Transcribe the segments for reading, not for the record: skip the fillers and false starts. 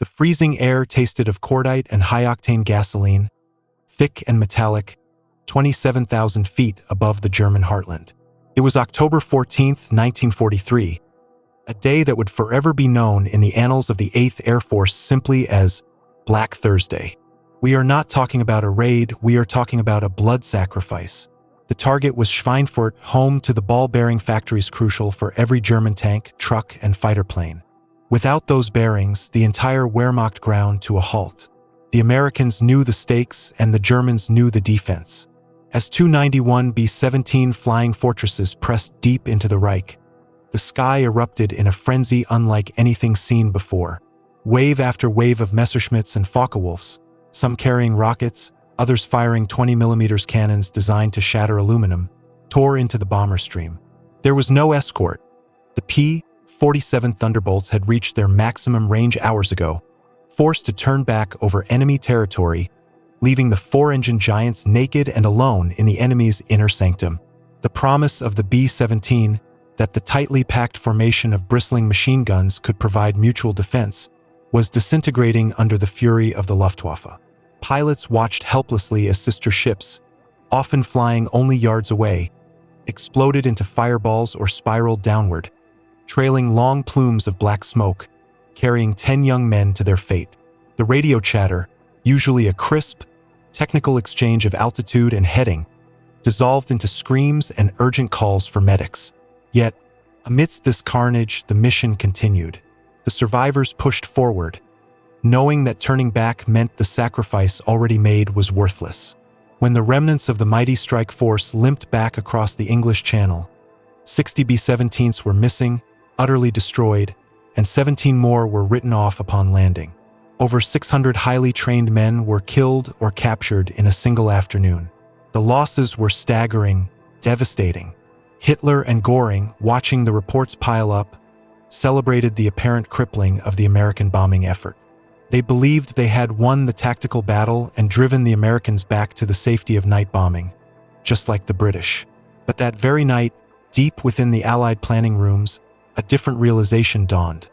The freezing air tasted of cordite and high-octane gasoline, thick and metallic, 27,000 feet above the German heartland. It was October 14, 1943, a day that would forever be known in the annals of the 8th Air Force simply as Black Thursday. We are not talking about a raid, we are talking about a blood sacrifice. The target was Schweinfurt, home to the ball-bearing factories crucial for every German tank, truck, and fighter plane. Without those bearings, the entire Wehrmacht ground to a halt. The Americans knew the stakes and the Germans knew the defense. As 291 B-17 flying fortresses pressed deep into the Reich, the sky erupted in a frenzy unlike anything seen before. Wave after wave of Messerschmitts and Focke-Wulfs, some carrying rockets, others firing 20mm cannons designed to shatter aluminum, tore into the bomber stream. There was no escort. The P-47 Thunderbolts had reached their maximum range hours ago, forced to turn back over enemy territory, leaving the four-engine giants naked and alone in the enemy's inner sanctum. The promise of the B-17, that the tightly packed formation of bristling machine guns could provide mutual defense, was disintegrating under the fury of the Luftwaffe. Pilots watched helplessly as sister ships, often flying only yards away, exploded into fireballs or spiraled downward, trailing long plumes of black smoke, carrying 10 young men to their fate. The radio chatter, usually a crisp, technical exchange of altitude and heading, dissolved into screams and urgent calls for medics. Yet, amidst this carnage, the mission continued. The survivors pushed forward, knowing that turning back meant the sacrifice already made was worthless. When the remnants of the mighty strike force limped back across the English Channel, 60 B-17s were missing, utterly destroyed, and 17 more were written off upon landing. Over 600 highly trained men were killed or captured in a single afternoon. The losses were staggering, devastating. Hitler and Göring, watching the reports pile up, celebrated the apparent crippling of the American bombing effort. They believed they had won the tactical battle and driven the Americans back to the safety of night bombing, just like the British. But that very night, deep within the Allied planning rooms, a different realization dawned.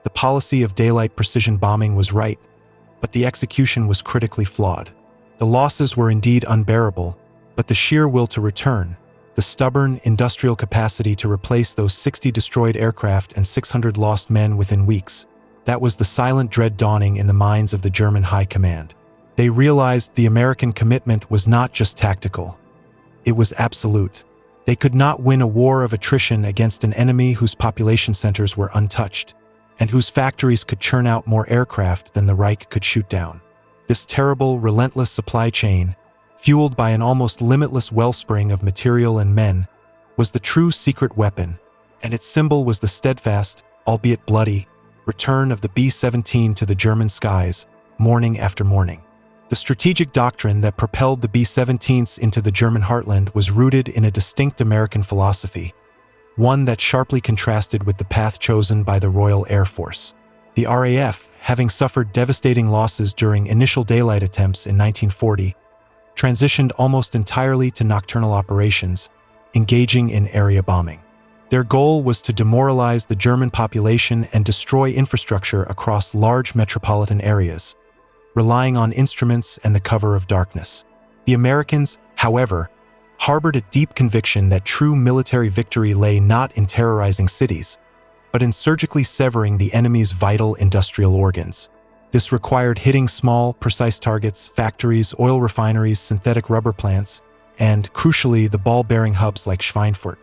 The policy of daylight precision bombing was right, but the execution was critically flawed. The losses were indeed unbearable, but the sheer will to return, the stubborn industrial capacity to replace those 60 destroyed aircraft and 600 lost men within weeks, that was the silent dread dawning in the minds of the German High Command. They realized the American commitment was not just tactical. It was absolute. They could not win a war of attrition against an enemy whose population centers were untouched, and whose factories could churn out more aircraft than the Reich could shoot down. This terrible, relentless supply chain, fueled by an almost limitless wellspring of material and men, was the true secret weapon, and its symbol was the steadfast, albeit bloody, return of the B-17 to the German skies, morning after morning. The strategic doctrine that propelled the B-17s into the German heartland was rooted in a distinct American philosophy, one that sharply contrasted with the path chosen by the Royal Air Force. The RAF, having suffered devastating losses during initial daylight attempts in 1940, transitioned almost entirely to nocturnal operations, engaging in area bombing. Their goal was to demoralize the German population and destroy infrastructure across large metropolitan areas, relying on instruments and the cover of darkness. The Americans, however, harbored a deep conviction that true military victory lay not in terrorizing cities, but in surgically severing the enemy's vital industrial organs. This required hitting small, precise targets, factories, oil refineries, synthetic rubber plants, and, crucially, the ball-bearing hubs like Schweinfurt.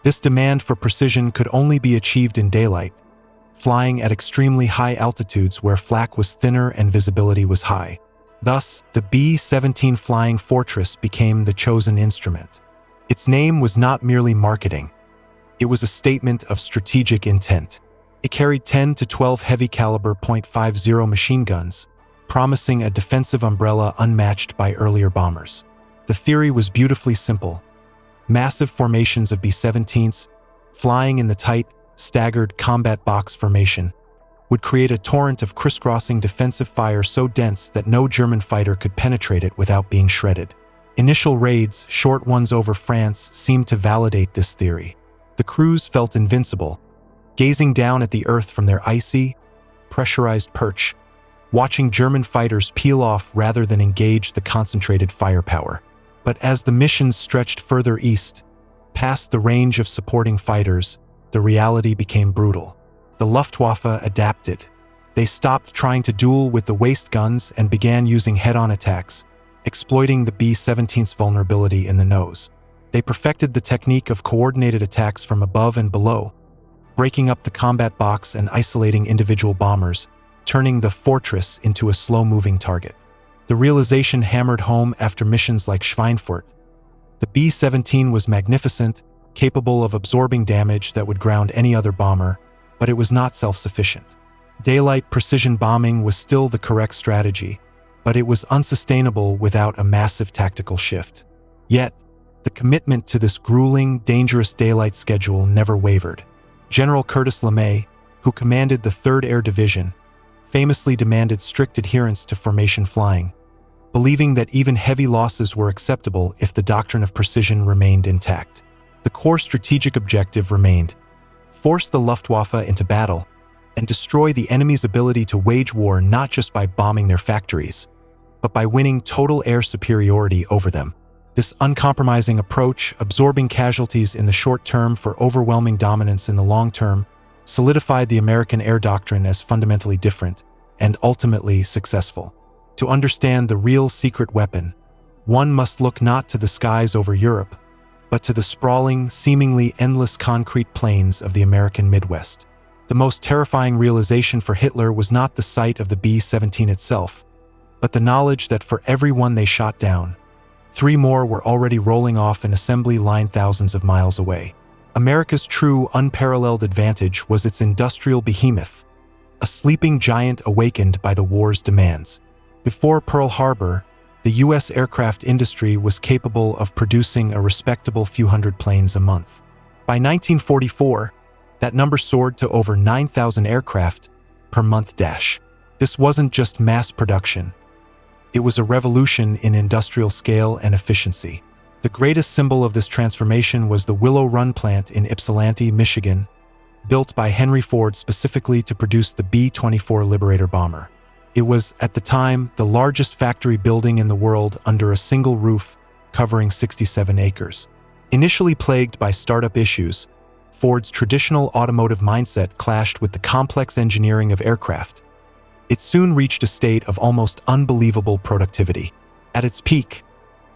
This demand for precision could only be achieved in daylight, flying at extremely high altitudes where flak was thinner and visibility was high. Thus, the B-17 Flying Fortress became the chosen instrument. Its name was not merely marketing. It was a statement of strategic intent. It carried 10 to 12 heavy-caliber .50 machine guns, promising a defensive umbrella unmatched by earlier bombers. The theory was beautifully simple. Massive formations of B-17s, flying in the tight, staggered combat box formation, would create a torrent of crisscrossing defensive fire so dense that no German fighter could penetrate it without being shredded. Initial raids, short ones over France, seemed to validate this theory. The crews felt invincible, gazing down at the earth from their icy, pressurized perch, watching German fighters peel off rather than engage the concentrated firepower. But as the missions stretched further east, past the range of supporting fighters, the reality became brutal. The Luftwaffe adapted. They stopped trying to duel with the waist guns and began using head-on attacks, exploiting the B-17's vulnerability in the nose. They perfected the technique of coordinated attacks from above and below, breaking up the combat box and isolating individual bombers, turning the fortress into a slow-moving target. The realization hammered home after missions like Schweinfurt. The B-17 was magnificent, capable of absorbing damage that would ground any other bomber, but it was not self-sufficient. Daylight precision bombing was still the correct strategy, but it was unsustainable without a massive tactical shift. Yet, the commitment to this grueling, dangerous daylight schedule never wavered. General Curtis LeMay, who commanded the 3rd Air Division, famously demanded strict adherence to formation flying, believing that even heavy losses were acceptable if the doctrine of precision remained intact. The core strategic objective remained: force the Luftwaffe into battle and destroy the enemy's ability to wage war not just by bombing their factories, but by winning total air superiority over them. This uncompromising approach, absorbing casualties in the short term for overwhelming dominance in the long term, solidified the American air doctrine as fundamentally different and ultimately successful. To understand the real secret weapon, one must look not to the skies over Europe, but to the sprawling, seemingly endless concrete plains of the American Midwest. The most terrifying realization for Hitler was not the sight of the B-17 itself, but the knowledge that for every one they shot down, 3 more were already rolling off an assembly line thousands of miles away. America's true, unparalleled advantage was its industrial behemoth, a sleeping giant awakened by the war's demands. Before Pearl Harbor, the U.S. aircraft industry was capable of producing a respectable few hundred planes a month. By 1944, that number soared to over 9,000 aircraft per month. This wasn't just mass production. It was a revolution in industrial scale and efficiency. The greatest symbol of this transformation was the Willow Run plant in Ypsilanti, Michigan, built by Henry Ford specifically to produce the B-24 Liberator bomber. It was, at the time, the largest factory building in the world under a single roof, covering 67 acres. Initially plagued by startup issues, Ford's traditional automotive mindset clashed with the complex engineering of aircraft. It soon reached a state of almost unbelievable productivity. At its peak,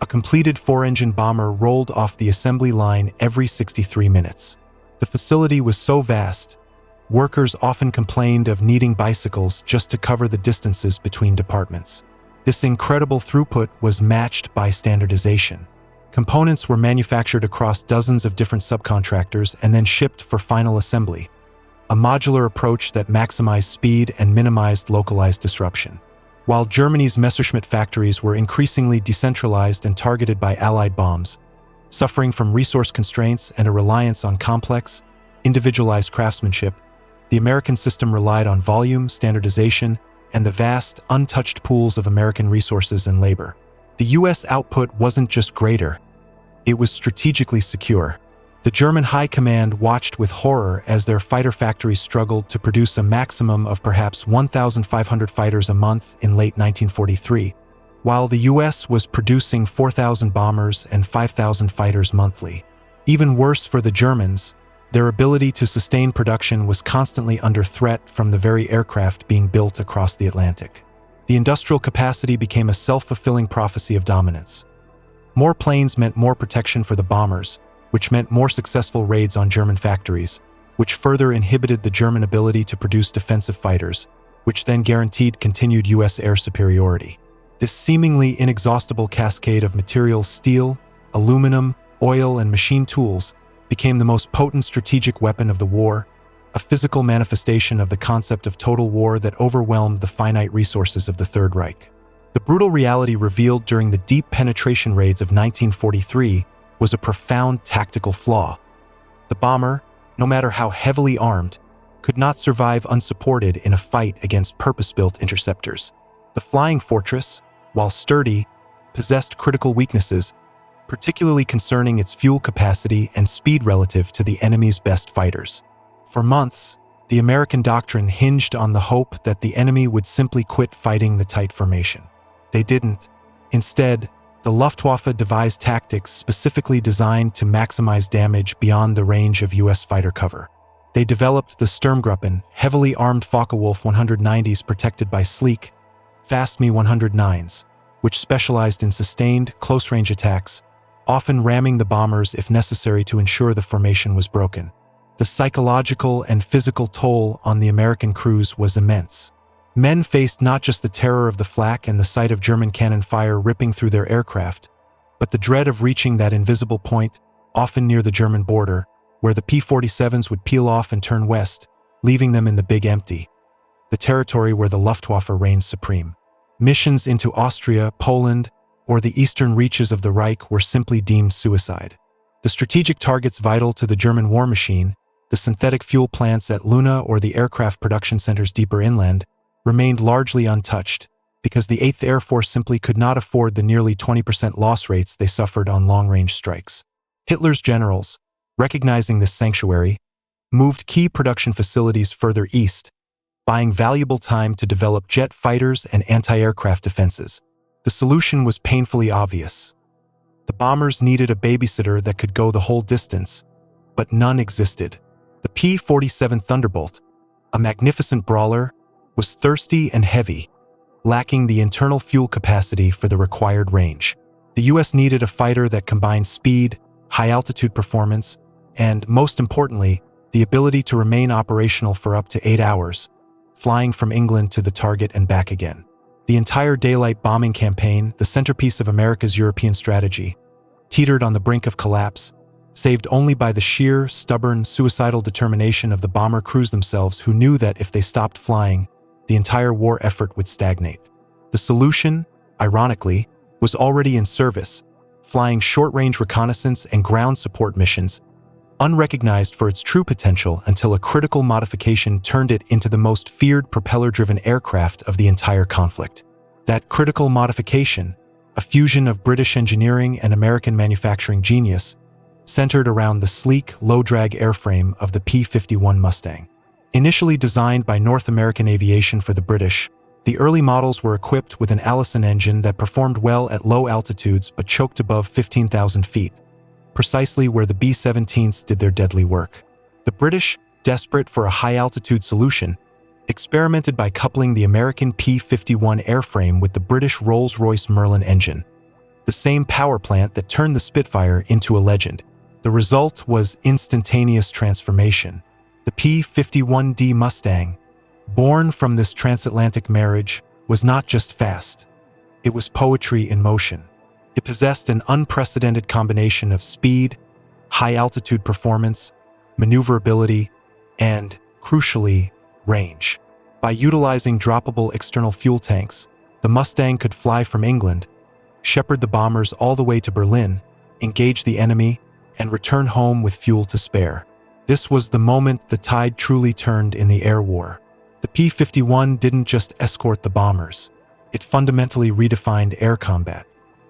a completed 4-engine bomber rolled off the assembly line every 63 minutes. The facility was so vast, workers often complained of needing bicycles just to cover the distances between departments. This incredible throughput was matched by standardization. Components were manufactured across dozens of different subcontractors and then shipped for final assembly, a modular approach that maximized speed and minimized localized disruption. While Germany's Messerschmitt factories were increasingly decentralized and targeted by Allied bombs, suffering from resource constraints and a reliance on complex, individualized craftsmanship, the American system relied on volume, standardization, and the vast, untouched pools of American resources and labor. The U.S. output wasn't just greater, it was strategically secure. The German High Command watched with horror as their fighter factories struggled to produce a maximum of perhaps 1,500 fighters a month in late 1943, while the U.S. was producing 4,000 bombers and 5,000 fighters monthly. Even worse for the Germans, their ability to sustain production was constantly under threat from the very aircraft being built across the Atlantic. The industrial capacity became a self-fulfilling prophecy of dominance. More planes meant more protection for the bombers, which meant more successful raids on German factories, which further inhibited the German ability to produce defensive fighters, which then guaranteed continued U.S. air superiority. This seemingly inexhaustible cascade of materials, steel, aluminum, oil, and machine tools, became the most potent strategic weapon of the war, a physical manifestation of the concept of total war that overwhelmed the finite resources of the Third Reich. The brutal reality revealed during the deep penetration raids of 1943 was a profound tactical flaw. The bomber, no matter how heavily armed, could not survive unsupported in a fight against purpose-built interceptors. The flying fortress, while sturdy, possessed critical weaknesses, particularly concerning its fuel capacity and speed relative to the enemy's best fighters. For months, The American doctrine hinged on the hope that the enemy would simply quit fighting the tight formation. They didn't. Instead, the Luftwaffe devised tactics specifically designed to maximize damage beyond the range of U.S. fighter cover. They developed the Sturmgruppen, heavily armed Focke-Wulf 190s protected by sleek, fast Me 109s, which specialized in sustained, close-range attacks, often ramming the bombers if necessary to ensure the formation was broken. The psychological and physical toll on the American crews was immense. Men faced not just the terror of the flak and the sight of German cannon fire ripping through their aircraft, but the dread of reaching that invisible point, often near the German border, where the P-47s would peel off and turn west, leaving them in the Big Empty, the territory where the Luftwaffe reigned supreme. Missions into Austria, Poland, or the eastern reaches of the Reich were simply deemed suicide. The strategic targets vital to the German war machine, the synthetic fuel plants at Luna or the aircraft production centers deeper inland, remained largely untouched, because the 8th Air Force simply could not afford the nearly 20% loss rates they suffered on long-range strikes. Hitler's generals, recognizing this sanctuary, moved key production facilities further east, buying valuable time to develop jet fighters and anti-aircraft defenses. The solution was painfully obvious. The bombers needed a babysitter that could go the whole distance, but none existed. The P-47 Thunderbolt, a magnificent brawler, was thirsty and heavy, lacking the internal fuel capacity for the required range. The U.S. needed a fighter that combined speed, high-altitude performance, and, most importantly, the ability to remain operational for up to 8 hours, flying from England to the target and back again. The entire daylight bombing campaign, the centerpiece of America's European strategy, teetered on the brink of collapse, saved only by the sheer, stubborn, suicidal determination of the bomber crews themselves, who knew that if they stopped flying, the entire war effort would stagnate. The solution, ironically, was already in service, flying short-range reconnaissance and ground support missions, unrecognized for its true potential until a critical modification turned it into the most feared propeller-driven aircraft of the entire conflict. That critical modification, a fusion of British engineering and American manufacturing genius, centered around the sleek, low-drag airframe of the P-51 Mustang. Initially designed by North American Aviation for the British, the early models were equipped with an Allison engine that performed well at low altitudes but choked above 15,000 feet, precisely where the B-17s did their deadly work. The British, desperate for a high-altitude solution, experimented by coupling the American P-51 airframe with the British Rolls-Royce Merlin engine, the same power plant that turned the Spitfire into a legend. The result was instantaneous transformation. The P-51D Mustang, born from this transatlantic marriage, was not just fast. It was poetry in motion. It possessed an unprecedented combination of speed, high-altitude performance, maneuverability, and, crucially, range. By utilizing droppable external fuel tanks, the Mustang could fly from England, shepherd the bombers all the way to Berlin, engage the enemy, and return home with fuel to spare. This was the moment the tide truly turned in the air war. The P-51 didn't just escort the bombers. It fundamentally redefined air combat.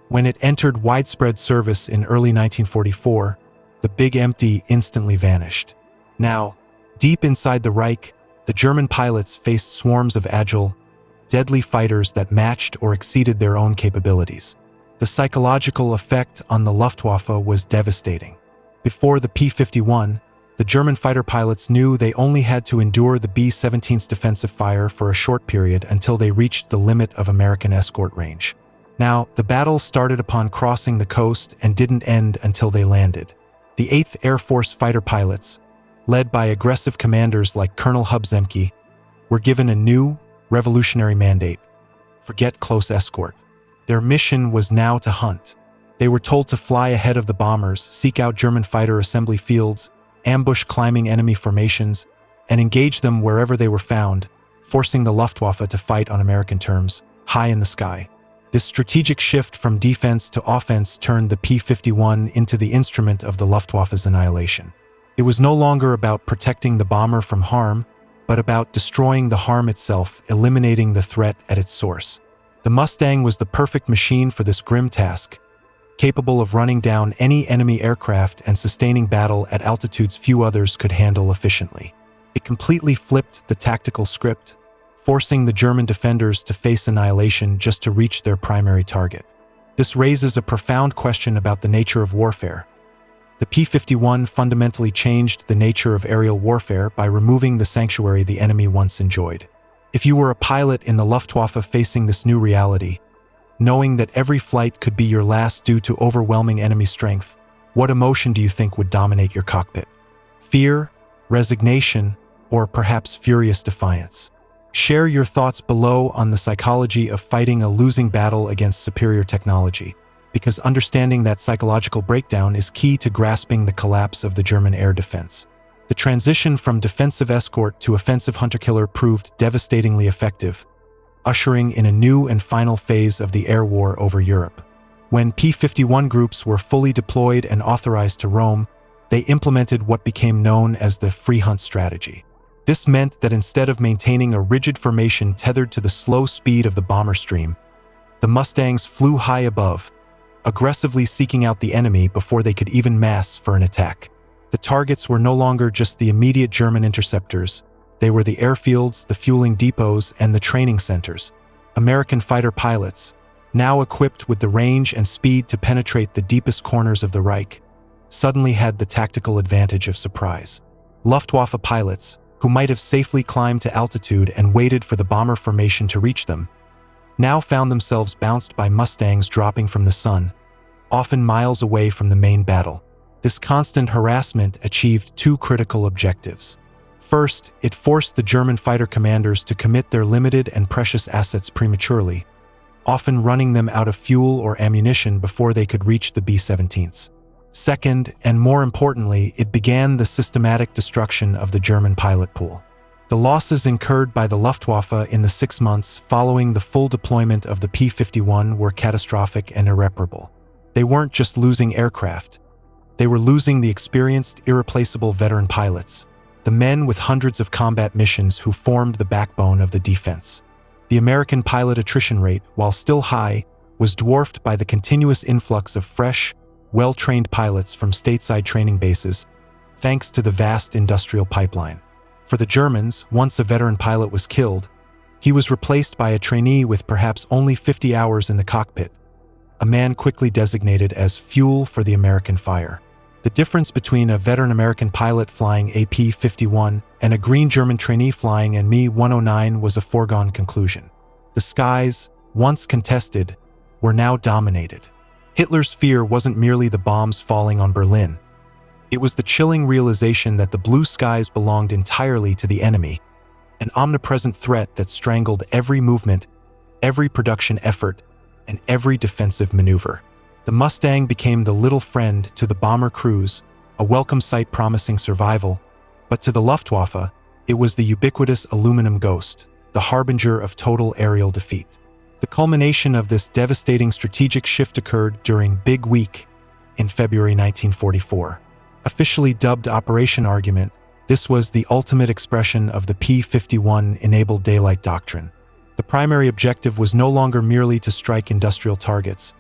When it entered widespread service in early 1944, the Big Empty instantly vanished. Now, deep inside the Reich, the German pilots faced swarms of agile, deadly fighters that matched or exceeded their own capabilities. The psychological effect on the Luftwaffe was devastating. Before the P-51, the German fighter pilots knew they only had to endure the B-17's defensive fire for a short period until they reached the limit of American escort range. Now, the battle started upon crossing the coast and didn't end until they landed. The 8th Air Force fighter pilots, led by aggressive commanders like Colonel Hub Zemke, were given a new, revolutionary mandate: forget close escort. Their mission was now to hunt. They were told to fly ahead of the bombers, seek out German fighter assembly fields, ambush climbing enemy formations, and engage them wherever they were found, forcing the Luftwaffe to fight on American terms, high in the sky. This strategic shift from defense to offense turned the P-51 into the instrument of the Luftwaffe's annihilation. It was no longer about protecting the bomber from harm, but about destroying the harm itself, eliminating the threat at its source. The Mustang was the perfect machine for this grim task, capable of running down any enemy aircraft and sustaining battle at altitudes few others could handle efficiently. It completely flipped the tactical script, forcing the German defenders to face annihilation just to reach their primary target. This raises a profound question about the nature of warfare. The P-51 fundamentally changed the nature of aerial warfare by removing the sanctuary the enemy once enjoyed. If you were a pilot in the Luftwaffe facing this new reality, knowing that every flight could be your last due to overwhelming enemy strength, what emotion do you think would dominate your cockpit? Fear, resignation, or perhaps furious defiance? Share your thoughts below on the psychology of fighting a losing battle against superior technology, because understanding that psychological breakdown is key to grasping the collapse of the German air defense. The transition from defensive escort to offensive hunter-killer proved devastatingly effective, ushering in a new and final phase of the air war over Europe. When P-51 groups were fully deployed and authorized to roam, they implemented what became known as the free hunt strategy. This meant that instead of maintaining a rigid formation tethered to the slow speed of the bomber stream, the Mustangs flew high above, aggressively seeking out the enemy before they could even mass for an attack. The targets were no longer just the immediate German interceptors. They were the airfields, the fueling depots, and the training centers. American fighter pilots, now equipped with the range and speed to penetrate the deepest corners of the Reich, suddenly had the tactical advantage of surprise. Luftwaffe pilots, who might have safely climbed to altitude and waited for the bomber formation to reach them, now found themselves bounced by Mustangs dropping from the sun, often miles away from the main battle. This constant harassment achieved two critical objectives. First, it forced the German fighter commanders to commit their limited and precious assets prematurely, often running them out of fuel or ammunition before they could reach the B-17s. Second, and more importantly, it began the systematic destruction of the German pilot pool. The losses incurred by the Luftwaffe in the 6 months following the full deployment of the P-51 were catastrophic and irreparable. They weren't just losing aircraft. They were losing the experienced, irreplaceable veteran pilots, the men with hundreds of combat missions who formed the backbone of the defense. The American pilot attrition rate, while still high, was dwarfed by the continuous influx of fresh, well-trained pilots from stateside training bases, thanks to the vast industrial pipeline. For the Germans, once a veteran pilot was killed, he was replaced by a trainee with perhaps only 50 hours in the cockpit, a man quickly designated as fuel for the American fire. The difference between a veteran American pilot flying a P-51 and a green German trainee flying an Me-109 was a foregone conclusion. The skies, once contested, were now dominated. Hitler's fear wasn't merely the bombs falling on Berlin. It was the chilling realization that the blue skies belonged entirely to the enemy, an omnipresent threat that strangled every movement, every production effort, and every defensive maneuver. The Mustang became the little friend to the bomber crews, a welcome sight promising survival, but to the Luftwaffe, it was the ubiquitous aluminum ghost, the harbinger of total aerial defeat. The culmination of this devastating strategic shift occurred during Big Week in February 1944. Officially dubbed Operation Argument, this was the ultimate expression of the P-51 enabled daylight doctrine. The primary objective was no longer merely to strike industrial targets,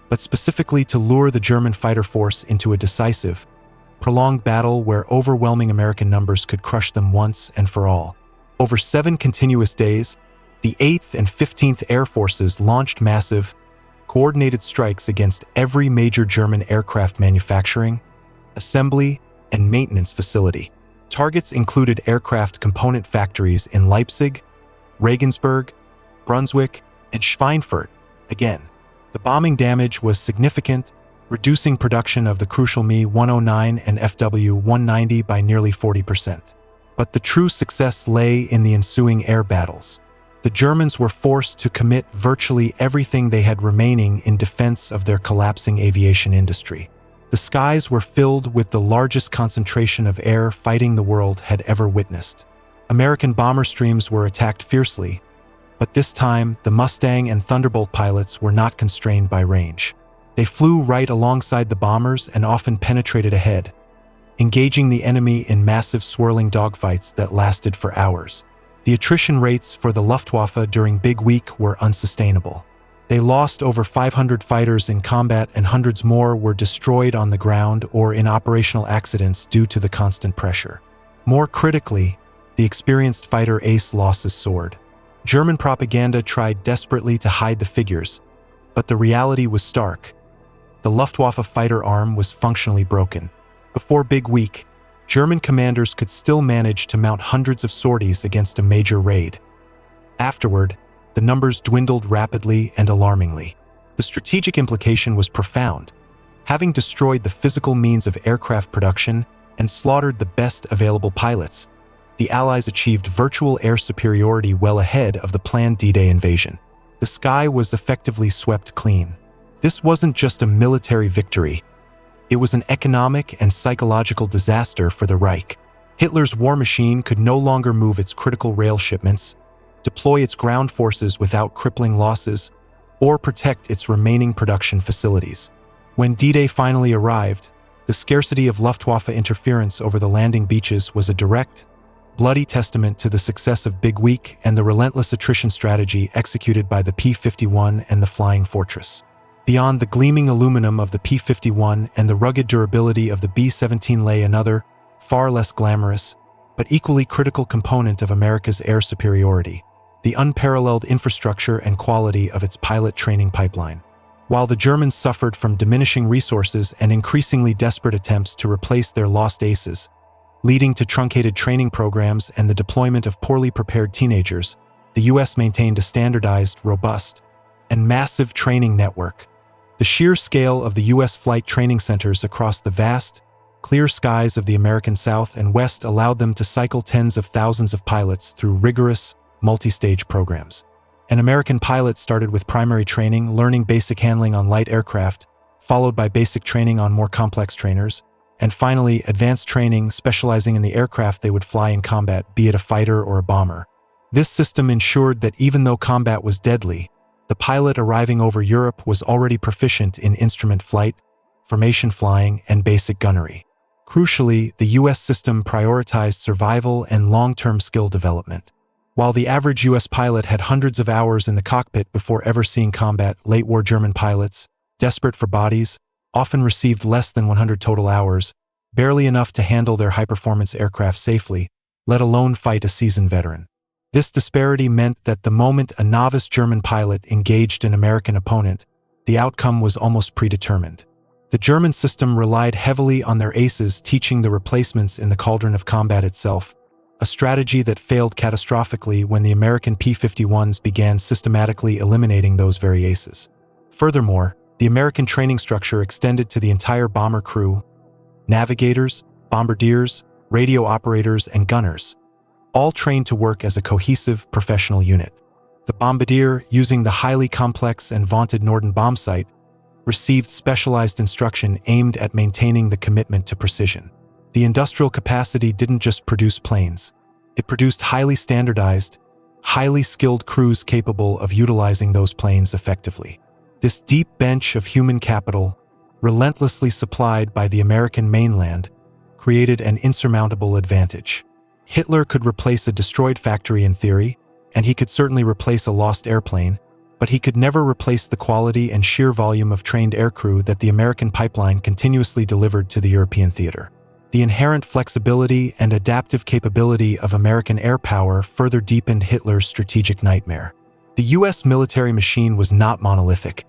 but specifically to lure the German fighter force into a decisive, prolonged battle where overwhelming American numbers could crush them once and for all. Over 7 continuous days, the 8th and 15th Air Forces launched massive, coordinated strikes against every major German aircraft manufacturing, assembly, and maintenance facility. Targets included aircraft component factories in Leipzig, Regensburg, Brunswick, and Schweinfurt. Again, the bombing damage was significant, reducing production of the crucial Me-109 and FW-190 by nearly 40%. But the true success lay in the ensuing air battles. The Germans were forced to commit virtually everything they had remaining in defense of their collapsing aviation industry. The skies were filled with the largest concentration of air fighting the world had ever witnessed. American bomber streams were attacked fiercely, but this time the Mustang and Thunderbolt pilots were not constrained by range. They flew right alongside the bombers and often penetrated ahead, engaging the enemy in massive swirling dogfights that lasted for hours. The attrition rates for the Luftwaffe during Big Week were unsustainable. They lost over 500 fighters in combat and hundreds more were destroyed on the ground or in operational accidents due to the constant pressure. More critically, the experienced fighter ace losses soared. German propaganda tried desperately to hide the figures, but the reality was stark. The Luftwaffe fighter arm was functionally broken. Before Big Week, German commanders could still manage to mount hundreds of sorties against a major raid. Afterward, the numbers dwindled rapidly and alarmingly. The strategic implication was profound. Having destroyed the physical means of aircraft production and slaughtered the best available pilots, the Allies achieved virtual air superiority well ahead of the planned D-Day invasion. The sky was effectively swept clean. This wasn't just a military victory. It was an economic and psychological disaster for the Reich. Hitler's war machine could no longer move its critical rail shipments, deploy its ground forces without crippling losses, or protect its remaining production facilities. When D-Day finally arrived, the scarcity of Luftwaffe interference over the landing beaches was a direct, bloody testament to the success of Big Week and the relentless attrition strategy executed by the P-51 and the Flying Fortress. Beyond the gleaming aluminum of the P-51 and the rugged durability of the B-17 lay another, far less glamorous, but equally critical component of America's air superiority: the unparalleled infrastructure and quality of its pilot training pipeline. While the Germans suffered from diminishing resources and increasingly desperate attempts to replace their lost aces, leading to truncated training programs and the deployment of poorly prepared teenagers, the U.S. maintained a standardized, robust, and massive training network. The sheer scale of the U.S. flight training centers across the vast, clear skies of the American South and West allowed them to cycle tens of thousands of pilots through rigorous, multi-stage programs. An American pilot started with primary training, learning basic handling on light aircraft, followed by basic training on more complex trainers, and finally advanced training specializing in the aircraft they would fly in combat, be it a fighter or a bomber. This system ensured that even though combat was deadly, the pilot arriving over Europe was already proficient in instrument flight, formation flying, and basic gunnery. Crucially, the U.S. system prioritized survival and long-term skill development. While the average U.S. pilot had hundreds of hours in the cockpit before ever seeing combat, late-war German pilots, desperate for bodies, often received less than 100 total hours, barely enough to handle their high-performance aircraft safely, let alone fight a seasoned veteran. This disparity meant that the moment a novice German pilot engaged an American opponent, the outcome was almost predetermined. The German system relied heavily on their aces teaching the replacements in the cauldron of combat itself, a strategy that failed catastrophically when the American P-51s began systematically eliminating those very aces. Furthermore, the American training structure extended to the entire bomber crew: navigators, bombardiers, radio operators, and gunners, all trained to work as a cohesive, professional unit. The bombardier, using the highly complex and vaunted Norden bombsight, received specialized instruction aimed at maintaining the commitment to precision. The industrial capacity didn't just produce planes. It produced highly standardized, highly skilled crews capable of utilizing those planes effectively. This deep bench of human capital, relentlessly supplied by the American mainland, created an insurmountable advantage. Hitler could replace a destroyed factory in theory, and he could certainly replace a lost airplane, but he could never replace the quality and sheer volume of trained aircrew that the American pipeline continuously delivered to the European theater. The inherent flexibility and adaptive capability of American air power further deepened Hitler's strategic nightmare. The U.S. military machine was not monolithic.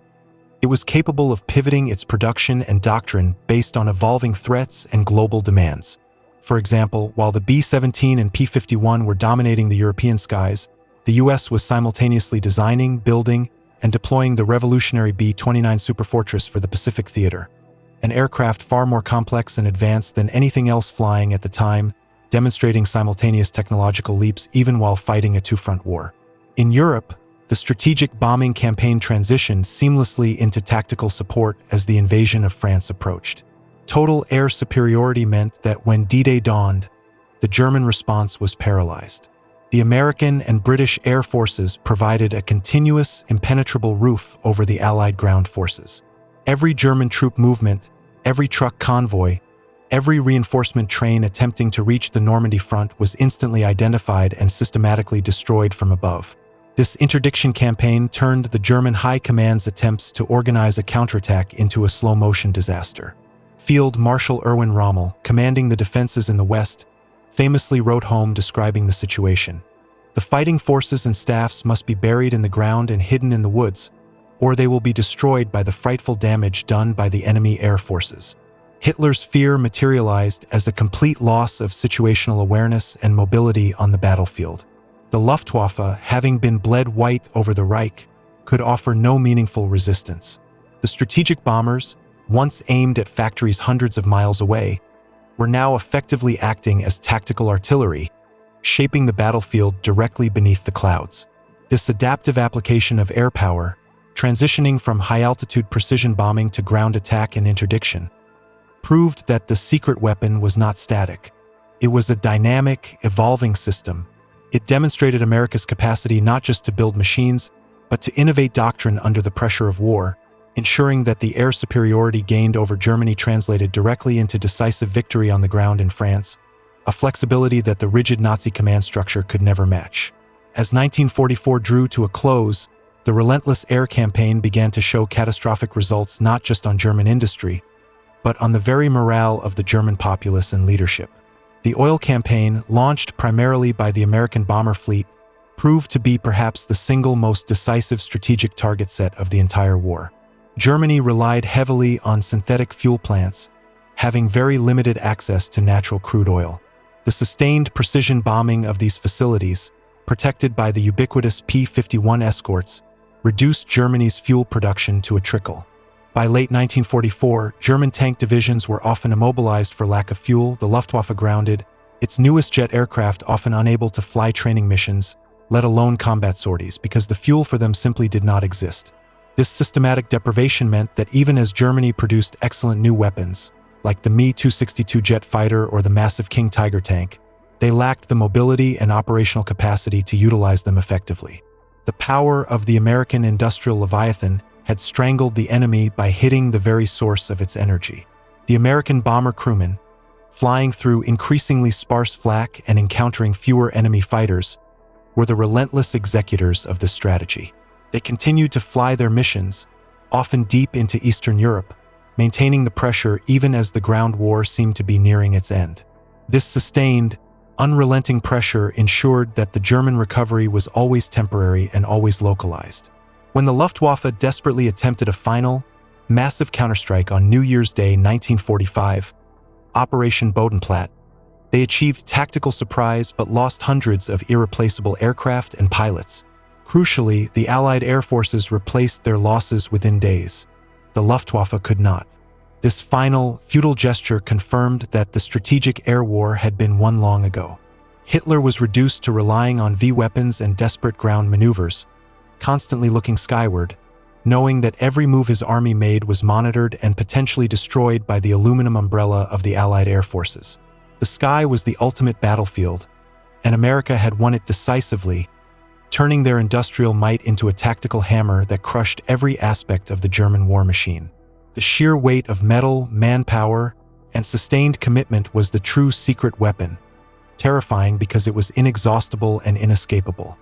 It was capable of pivoting its production and doctrine based on evolving threats and global demands. For example, while the B-17 and P-51 were dominating the European skies, the U.S. was simultaneously designing, building, and deploying the revolutionary B-29 Superfortress for the Pacific theater, an aircraft far more complex and advanced than anything else flying at the time, demonstrating simultaneous technological leaps even while fighting a two-front war. In Europe, the strategic bombing campaign transitioned seamlessly into tactical support as the invasion of France approached. Total air superiority meant that when D-Day dawned, the German response was paralyzed. The American and British air forces provided a continuous, impenetrable roof over the Allied ground forces. Every German troop movement, every truck convoy, every reinforcement train attempting to reach the Normandy front was instantly identified and systematically destroyed from above. This interdiction campaign turned the German High Command's attempts to organize a counterattack into a slow-motion disaster. Field Marshal Erwin Rommel, commanding the defenses in the West, famously wrote home describing the situation. "The fighting forces and staffs must be buried in the ground and hidden in the woods, or they will be destroyed by the frightful damage done by the enemy air forces." Hitler's fear materialized as a complete loss of situational awareness and mobility on the battlefield. The Luftwaffe, having been bled white over the Reich, could offer no meaningful resistance. The strategic bombers, once aimed at factories hundreds of miles away, were now effectively acting as tactical artillery, shaping the battlefield directly beneath the clouds. This adaptive application of air power, transitioning from high-altitude precision bombing to ground attack and interdiction, proved that the secret weapon was not static. It was a dynamic, evolving system. It demonstrated America's capacity not just to build machines, but to innovate doctrine under the pressure of war, ensuring that the air superiority gained over Germany translated directly into decisive victory on the ground in France, a flexibility that the rigid Nazi command structure could never match. As 1944 drew to a close, the relentless air campaign began to show catastrophic results not just on German industry, but on the very morale of the German populace and leadership. The oil campaign, launched primarily by the American bomber fleet, proved to be perhaps the single most decisive strategic target set of the entire war. Germany relied heavily on synthetic fuel plants, having very limited access to natural crude oil. The sustained precision bombing of these facilities, protected by the ubiquitous P-51 escorts, reduced Germany's fuel production to a trickle. By late 1944, German tank divisions were often immobilized for lack of fuel, the Luftwaffe grounded, its newest jet aircraft often unable to fly training missions, let alone combat sorties, because the fuel for them simply did not exist. This systematic deprivation meant that even as Germany produced excellent new weapons, like the Me-262 jet fighter or the massive King Tiger tank, they lacked the mobility and operational capacity to utilize them effectively. The power of the American industrial Leviathan had strangled the enemy by hitting the very source of its energy. The American bomber crewmen, flying through increasingly sparse flak and encountering fewer enemy fighters, were the relentless executors of this strategy. They continued to fly their missions, often deep into Eastern Europe, maintaining the pressure even as the ground war seemed to be nearing its end. This sustained, unrelenting pressure ensured that the German recovery was always temporary and always localized. When the Luftwaffe desperately attempted a final, massive counterstrike on New Year's Day 1945, Operation Bodenplatte, they achieved tactical surprise but lost hundreds of irreplaceable aircraft and pilots. Crucially, the Allied air forces replaced their losses within days. The Luftwaffe could not. This final, futile gesture confirmed that the strategic air war had been won long ago. Hitler was reduced to relying on V-weapons and desperate ground maneuvers, constantly looking skyward, knowing that every move his army made was monitored and potentially destroyed by the aluminum umbrella of the Allied air forces. The sky was the ultimate battlefield, and America had won it decisively, turning their industrial might into a tactical hammer that crushed every aspect of the German war machine. The sheer weight of metal, manpower, and sustained commitment was the true secret weapon, terrifying because it was inexhaustible and inescapable.